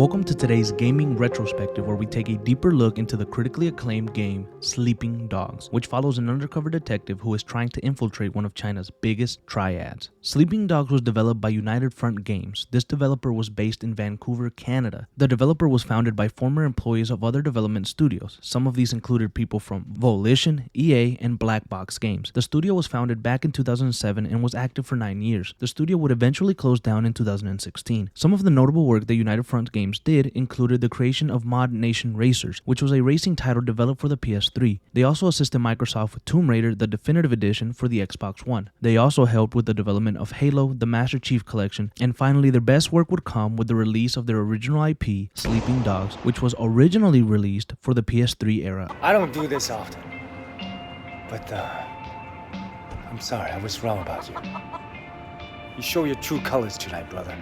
Welcome to today's gaming retrospective, where we take a deeper look into the critically acclaimed game Sleeping Dogs, which follows an undercover detective who is trying to infiltrate one of China's biggest triads. Sleeping Dogs was developed by United Front Games. This developer was based in Vancouver, Canada. The developer was founded by former employees of other development studios. Some of these included people from Volition, EA, and Black Box Games. The studio was founded back in 2007 and was active for 9 years. The studio would eventually close down in 2016. Some of the notable work that United Front Games did included the creation of Mod Nation Racers, which was a racing title developed for the PS3. They also assisted Microsoft with Tomb Raider, the Definitive Edition for the Xbox One. They also helped with the development of Halo, the Master Chief Collection, and finally their best work would come with the release of their original IP, Sleeping Dogs, which was originally released for the PS3 era. I don't do this often, but I'm sorry, I was wrong about you. You show your true colors tonight, brother.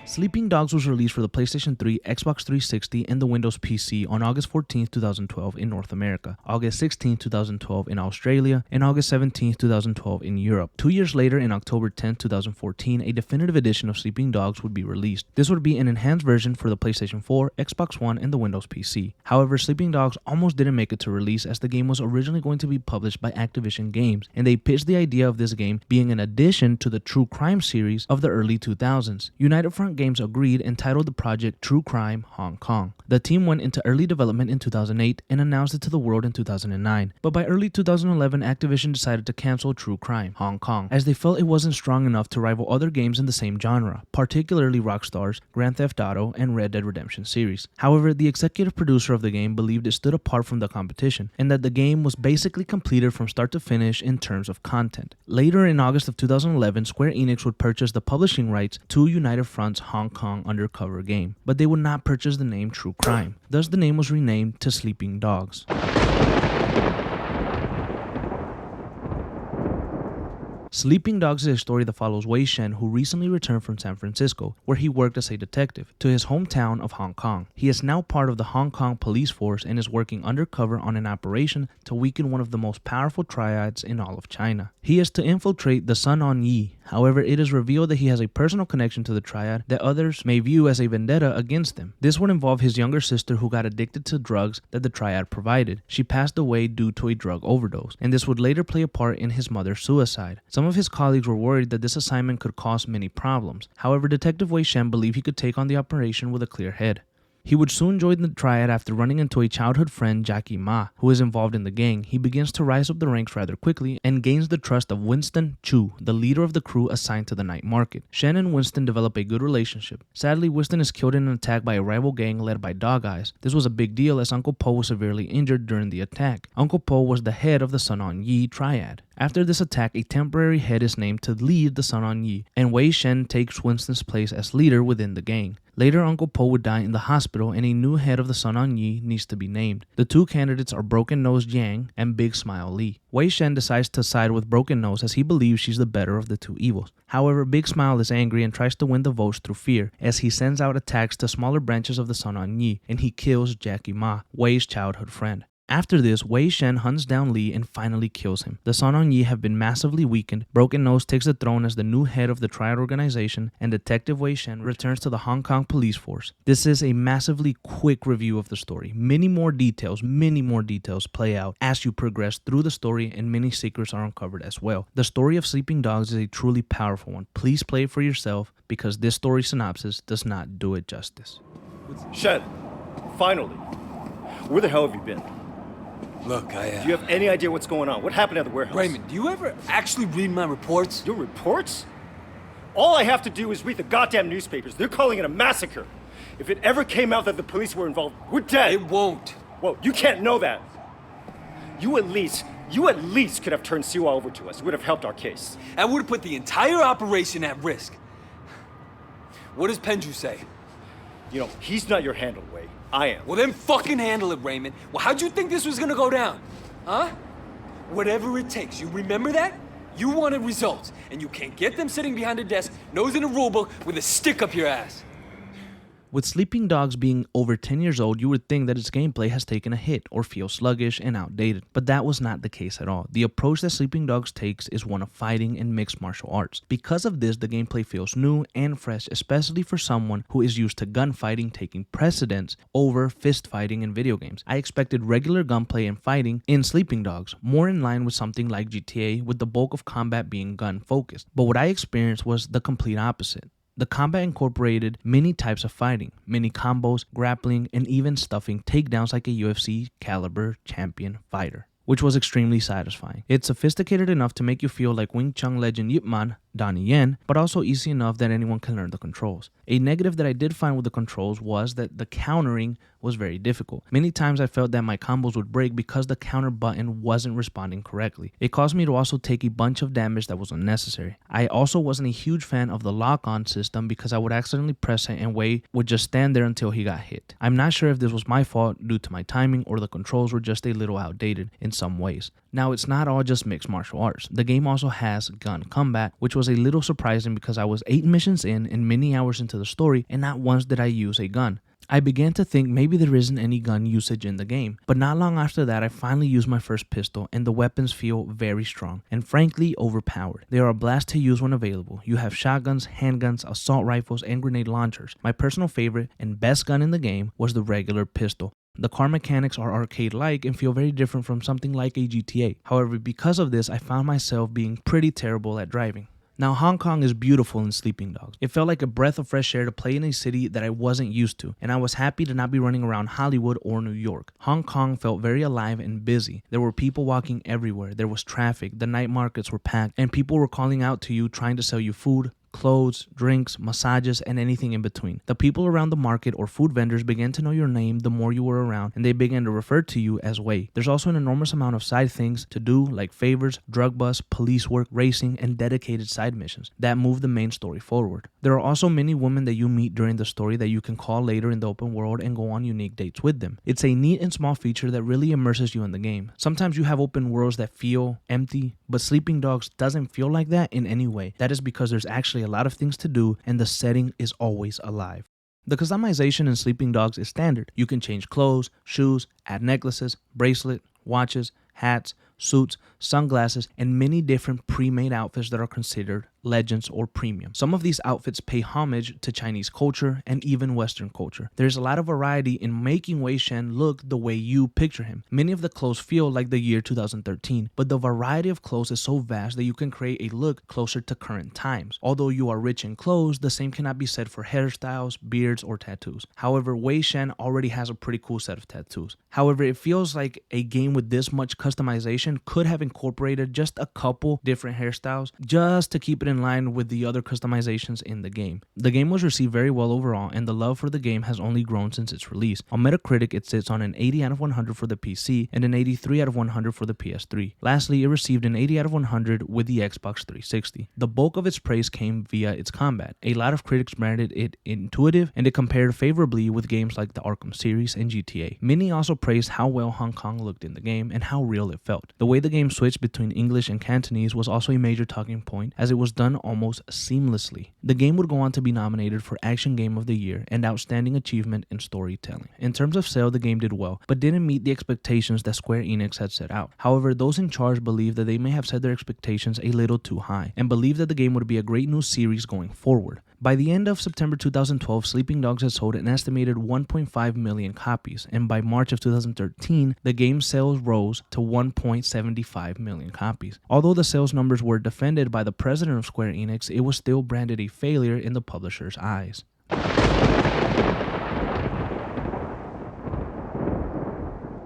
Sleeping Dogs was released for the PlayStation 3, Xbox 360, and the Windows PC on August 14, 2012 in North America, August 16, 2012 in Australia, and August 17, 2012 in Europe. 2 years later, in October 10, 2014, a definitive edition of Sleeping Dogs would be released. This would be an enhanced version for the PlayStation 4, Xbox One, and the Windows PC. However, Sleeping Dogs almost didn't make it to release, as the game was originally going to be published by Activision Games, and they pitched the idea of this game being an addition to the true crime series of the early 2000s. United Front Games agreed and titled the project True Crime Hong Kong. The team went into early development in 2008 and announced it to the world in 2009, but by early 2011 Activision decided to cancel True Crime Hong Kong, as they felt it wasn't strong enough to rival other games in the same genre, particularly Rockstar's Grand Theft Auto and Red Dead Redemption series. However, the executive producer of the game believed it stood apart from the competition, and that the game was basically completed from start to finish in terms of content. Later in August of 2011, Square Enix would purchase the publishing rights to United Front's Hong Kong undercover game, but they would not purchase the name True Crime. Thus, the name was renamed to Sleeping Dogs. Sleeping Dogs is a story that follows Wei Shen, who recently returned from San Francisco, where he worked as a detective, to his hometown of Hong Kong. He is now part of the Hong Kong police force and is working undercover on an operation to weaken one of the most powerful triads in all of China. He is to infiltrate the Sun On Yee. However, it is revealed that he has a personal connection to the triad that others may view as a vendetta against them. This would involve his younger sister, who got addicted to drugs that the triad provided. She passed away due to a drug overdose, and this would later play a part in his mother's suicide. Some of his colleagues were worried that this assignment could cause many problems. However, Detective Wei Shen believed he could take on the operation with a clear head. He would soon join the triad after running into a childhood friend, Jackie Ma, who is involved in the gang. He begins to rise up the ranks rather quickly and gains the trust of Winston Chu, the leader of the crew assigned to the night market. Shen and Winston develop a good relationship. Sadly, Winston is killed in an attack by a rival gang led by Dog Eyes. This was a big deal, as Uncle Po was severely injured during the attack. Uncle Po was the head of the Sun On Yee Triad. After this attack, a temporary head is named to lead the Sun On Yee, and Wei Shen takes Winston's place as leader within the gang. Later, Uncle Po would die in the hospital, and a new head of the Sun On Yee needs to be named. The two candidates are Broken Nose Yang and Big Smile Lee. Wei Shen decides to side with Broken Nose, as he believes she's the better of the two evils. However, Big Smile is angry and tries to win the votes through fear, as he sends out attacks to smaller branches of the Sun On Yee, and he kills Jackie Ma, Wei's childhood friend. After this, Wei Shen hunts down Lee and finally kills him. The Sun On Yee have been massively weakened. Broken Nose takes the throne as the new head of the Triad organization, and Detective Wei Shen returns to the Hong Kong police force. This is a massively quick review of the story. Many more details play out as you progress through the story, and many secrets are uncovered as well. The story of Sleeping Dogs is a truly powerful one. Please play it for yourself, because this story synopsis does not do it justice. Shen, finally. Where the hell have you been? Look, Do you have any idea what's going on? What happened at the warehouse? Raymond, do you ever actually read my reports? Your reports? All I have to do is read the goddamn newspapers. They're calling it a massacre. If it ever came out that the police were involved, we're dead. It won't. Well, you can't know that. You at least could have turned Siwa over to us. It would have helped our case. That would have put the entire operation at risk. What does Penju say? You know, he's not your handle, Wei. I am. Well, then fucking handle it, Raymond. Well, how'd you think this was gonna go down? Huh? Whatever it takes, you remember that? You wanted results, and you can't get them sitting behind a desk, nose in a rulebook, with a stick up your ass. With Sleeping Dogs being over 10 years old, you would think that its gameplay has taken a hit or feels sluggish and outdated, but that was not the case at all. The approach that Sleeping Dogs takes is one of fighting and mixed martial arts. Because of this, the gameplay feels new and fresh, especially for someone who is used to gunfighting taking precedence over fist fighting in video games. I expected regular gunplay and fighting in Sleeping Dogs, more in line with something like GTA, with the bulk of combat being gun focused. But what I experienced was the complete opposite. The combat incorporated many types of fighting, many combos, grappling, and even stuffing takedowns like a UFC caliber champion fighter, which was extremely satisfying. It's sophisticated enough to make you feel like Wing Chun legend Yip Man, Donnie Yen, but also easy enough that anyone can learn the controls. A negative that I did find with the controls was that the countering was very difficult. Many times I felt that my combos would break because the counter button wasn't responding correctly. It caused me to also take a bunch of damage that was unnecessary. I also wasn't a huge fan of the lock-on system because I would accidentally press it and Wei would just stand there until he got hit. I'm not sure if this was my fault due to my timing or the controls were just a little outdated in some ways. Now, it's not all just mixed martial arts. The game also has gun combat, which was a little surprising because I was 8 missions in and many hours into the story, and not once did I use a gun. I began to think maybe there isn't any gun usage in the game, but not long after that I finally used my first pistol, and the weapons feel very strong and frankly overpowered. They are a blast to use when available. You have shotguns, handguns, assault rifles, and grenade launchers. My personal favorite and best gun in the game was the regular pistol. The car mechanics are arcade-like and feel very different from something like a GTA. However, because of this, I found myself being pretty terrible at driving. Now, Hong Kong is beautiful in Sleeping Dogs. It felt like a breath of fresh air to play in a city that I wasn't used to, and I was happy to not be running around Hollywood or New York. Hong Kong felt very alive and busy. There were people walking everywhere. There was traffic. The night markets were packed, and people were calling out to you trying to sell you food, clothes, drinks, massages, and anything in between. The people around the market or food vendors began to know your name the more you were around, and they began to refer to you as Wei. There's also an enormous amount of side things to do, like favors, drug busts, police work, racing, and dedicated side missions that move the main story forward. There are also many women that you meet during the story that you can call later in the open world and go on unique dates with them. It's a neat and small feature that really immerses you in the game. Sometimes you have open worlds that feel empty, but Sleeping Dogs doesn't feel like that in any way. That is because there's actually a lot of things to do and the setting is always alive. The customization in Sleeping Dogs is standard. You can change clothes, shoes, add necklaces, bracelet, watches, hats, suits, sunglasses, and many different pre-made outfits that are considered legends or premium. Some of these outfits pay homage to Chinese culture and even Western culture. There's a lot of variety in making Wei Shen look the way you picture him. Many of the clothes feel like the year 2013, but the variety of clothes is so vast that you can create a look closer to current times. Although you are rich in clothes, the same cannot be said for hairstyles, beards, or tattoos. However, Wei Shen already has a pretty cool set of tattoos. However, it feels like a game with this much customization could have incorporated just a couple different hairstyles just to keep it in line with the other customizations in the game. The game was received very well overall, and the love for the game has only grown since its release. On Metacritic, it sits on an 80 out of 100 for the PC and an 83 out of 100 for the PS3. Lastly, it received an 80 out of 100 with the Xbox 360. The bulk of its praise came via its combat. A lot of critics branded it intuitive, and it compared favorably with games like the Arkham series and GTA. Many also praised how well Hong Kong looked in the game and how real it felt. The way the game switched between English and Cantonese was also a major talking point, as it was done almost seamlessly. The game would go on to be nominated for Action Game of the Year and Outstanding Achievement in Storytelling. In terms of sale, the game did well, but didn't meet the expectations that Square Enix had set out. However, those in charge believe that they may have set their expectations a little too high, and believe that the game would be a great new series going forward. By the end of September 2012, Sleeping Dogs had sold an estimated 1.5 million copies, and by March of 2013, the game's sales rose to 1.75 million copies. Although the sales numbers were defended by the president of Square Enix, it was still branded a failure in the publisher's eyes.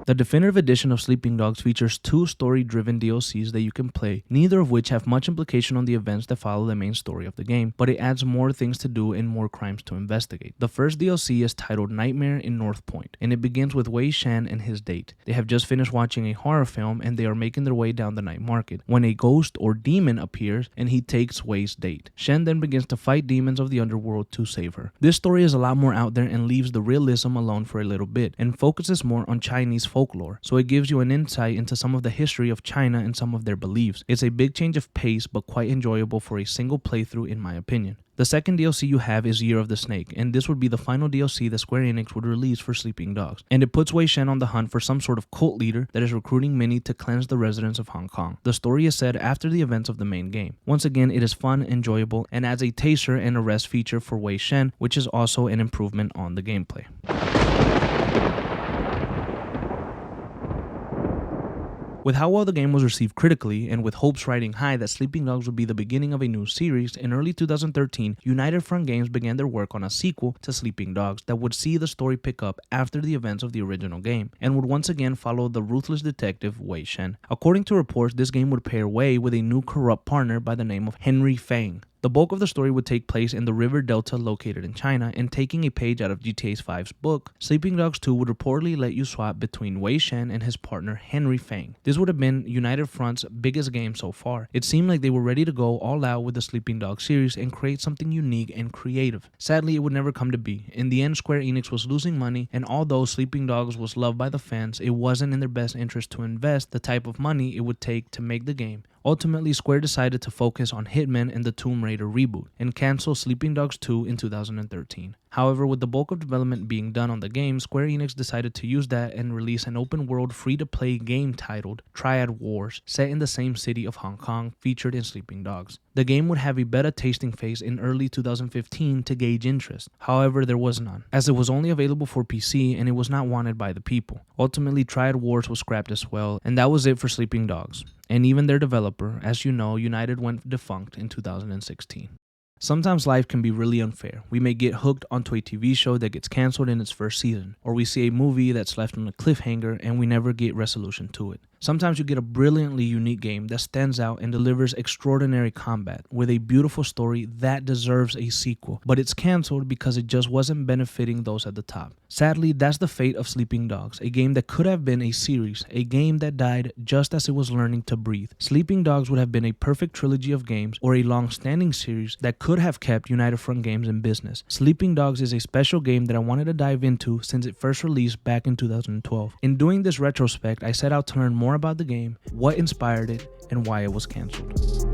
The definitive edition of Sleeping Dogs features 2 story-driven DLCs that you can play, neither of which have much implication on the events that follow the main story of the game, but it adds more things to do and more crimes to investigate. The first DLC is titled Nightmare in North Point, and it begins with Wei Shen and his date. They have just finished watching a horror film and they are making their way down the night market when a ghost or demon appears and he takes Wei's date. Shen then begins to fight demons of the underworld to save her. This story is a lot more out there and leaves the realism alone for a little bit, and focuses more on Chinese folklore, so it gives you an insight into some of the history of China and some of their beliefs. It's a big change of pace, but quite enjoyable for a single playthrough in my opinion. The second DLC you have is Year of the Snake, and this would be the final DLC that Square Enix would release for Sleeping Dogs. And it puts Wei Shen on the hunt for some sort of cult leader that is recruiting many to cleanse the residents of Hong Kong. The story is set after the events of the main game. Once again, it is fun, enjoyable, and adds a taser and arrest feature for Wei Shen, which is also an improvement on the gameplay. With how well the game was received critically, and with hopes riding high that Sleeping Dogs would be the beginning of a new series, in early 2013, United Front Games began their work on a sequel to Sleeping Dogs that would see the story pick up after the events of the original game, and would once again follow the ruthless detective Wei Shen. According to reports, this game would pair Wei with a new corrupt partner by the name of Henry Fang. The bulk of the story would take place in the river delta located in China, and taking a page out of GTA 5's book, Sleeping Dogs 2 would reportedly let you swap between Wei Shen and his partner Henry Fang. This would have been United Front's biggest game so far. It seemed like they were ready to go all out with the Sleeping Dogs series and create something unique and creative. Sadly, it would never come to be. In the end, Square Enix was losing money, and although Sleeping Dogs was loved by the fans, it wasn't in their best interest to invest the type of money it would take to make the game. Ultimately, Square decided to focus on Hitman and the Tomb Raider reboot, and cancel Sleeping Dogs 2 in 2013. However, with the bulk of development being done on the game, Square Enix decided to use that and release an open-world free-to-play game titled Triad Wars, set in the same city of Hong Kong, featured in Sleeping Dogs. The game would have a beta tasting phase in early 2015 to gauge interest. However, there was none, as it was only available for PC and it was not wanted by the people. Ultimately, Triad Wars was scrapped as well, and that was it for Sleeping Dogs. And even their developer, as you know, United went defunct in 2016. Sometimes life can be really unfair. We may get hooked onto a TV show that gets canceled in its first season, or we see a movie that's left on a cliffhanger and we never get resolution to it. Sometimes you get a brilliantly unique game that stands out and delivers extraordinary combat with a beautiful story that deserves a sequel, but it's canceled because it just wasn't benefiting those at the top. Sadly, that's the fate of Sleeping Dogs, a game that could have been a series, a game that died just as it was learning to breathe. Sleeping Dogs would have been a perfect trilogy of games or a long-standing series that could have kept United Front Games in business. Sleeping Dogs is a special game that I wanted to dive into since it first released back in 2012. In doing this retrospect, I set out to learn more about the game, what inspired it, and why it was canceled.